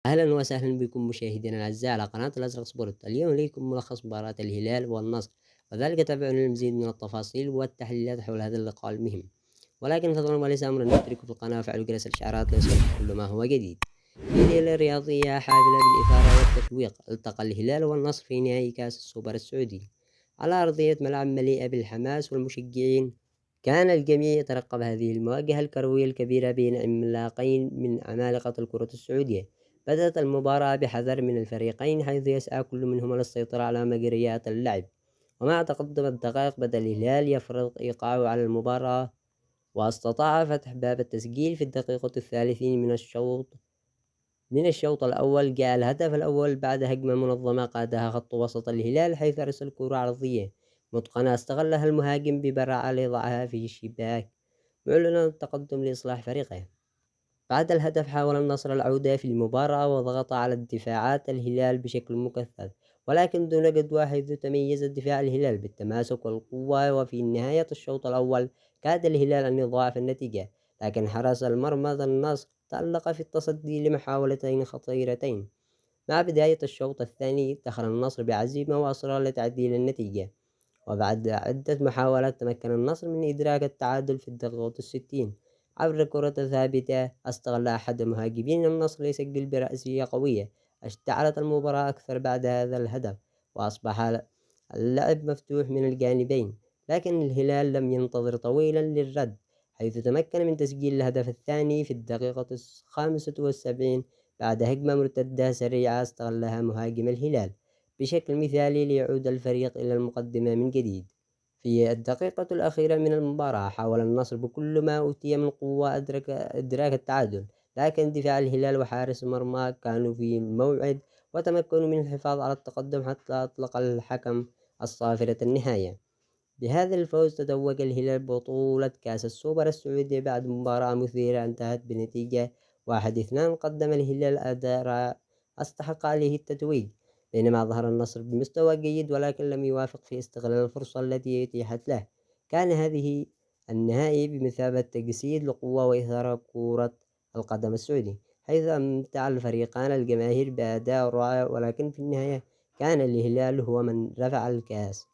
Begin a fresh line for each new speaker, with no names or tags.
أهلا وسهلا بكم مشاهدينا الأعزاء على قناة الأزرق سبورت. اليوم إليكم ملخص مباراة الهلال والنصر، وذلك تابعوا المزيد من التفاصيل والتحليلات حول هذا اللقاء المهم. ولكن فضلا وليس أمرا نشترك في القناة وفعلوا جرس الإشعارات ليصلكم كل ما هو جديد. في ليلة رياضية حافلة بالإثارة والتشويق، التقى الهلال والنصر في نهائي كأس السوبر السعودي على أرضية ملعب مليئة بالحماس والمشجعين. كان الجميع يترقب هذه المواجهة الكروية الكبيرة بين عملاقين من عمالقة الكرة السعودية. بدأت المباراة بحذر من الفريقين، حيث يسعى كل منهما للسيطرة على مجريات اللعب، ومع تقدم الدقائق بدأ الهلال يفرض إيقاعه على المباراة، واستطاع فتح باب التسجيل في الدقيقة الثالثين من الشوط الأول. جاء الهدف الأول بعد هجمة منظمة قادها خط وسط الهلال، حيث أرسل كرة عرضية متقنة استغلها المهاجم ببراعة ليضعها في الشباك، معلنا التقدم لإصلاح فريقه. بعد الهدف حاول النصر العودة في المباراة وضغط على الدفاعات الهلال بشكل مكثف، ولكن دون جدوى، حيث تميز دفاع الهلال بالتماسك والقوة. وفي نهاية الشوط الأول كاد الهلال أن يضاعف النتيجة، لكن حرس المرمى النصر تألق في التصدي لمحاولتين خطيرتين. مع بداية الشوط الثاني دخل النصر بعزيمة وأصرار لتعديل النتيجة، وبعد عدة محاولات تمكن النصر من إدراك التعادل في الدقيقة 60 عبر كرة ثابتة استغل أحد مهاجمين النصر ليسجل برأسية قوية. اشتعلت المباراة أكثر بعد هذا الهدف، وأصبح اللعب مفتوح من الجانبين، لكن الهلال لم ينتظر طويلا للرد، حيث تمكن من تسجيل الهدف الثاني في الدقيقة 75 بعد هجمة مرتدة سريعة استغلها مهاجم الهلال بشكل مثالي ليعود الفريق إلى المقدمة من جديد. في الدقيقة الأخيرة من المباراة حاول النصر بكل ما أوتي من قوة إدراك التعادل، لكن دفاع الهلال وحارس المرمى كانوا في الموعد، وتمكنوا من الحفاظ على التقدم حتى أطلق الحكم الصافرة النهاية. بهذا الفوز تتوج الهلال ببطولة كأس السوبر السعودي بعد مباراة مثيرة انتهت بنتيجة 1-2. قدم الهلال أداء رائع استحق عليه التتويج، بينما ظهر النصر بمستوى جيد ولكن لم يوافق في استغلال الفرصة التي أتيحت له. كان هذه النهائي بمثابة تجسيد لقوة وإثارة كرة القدم السعودي، حيث أمتع الفريقان الجماهير بأداء رائع، ولكن في النهاية كان الهلال هو من رفع الكأس.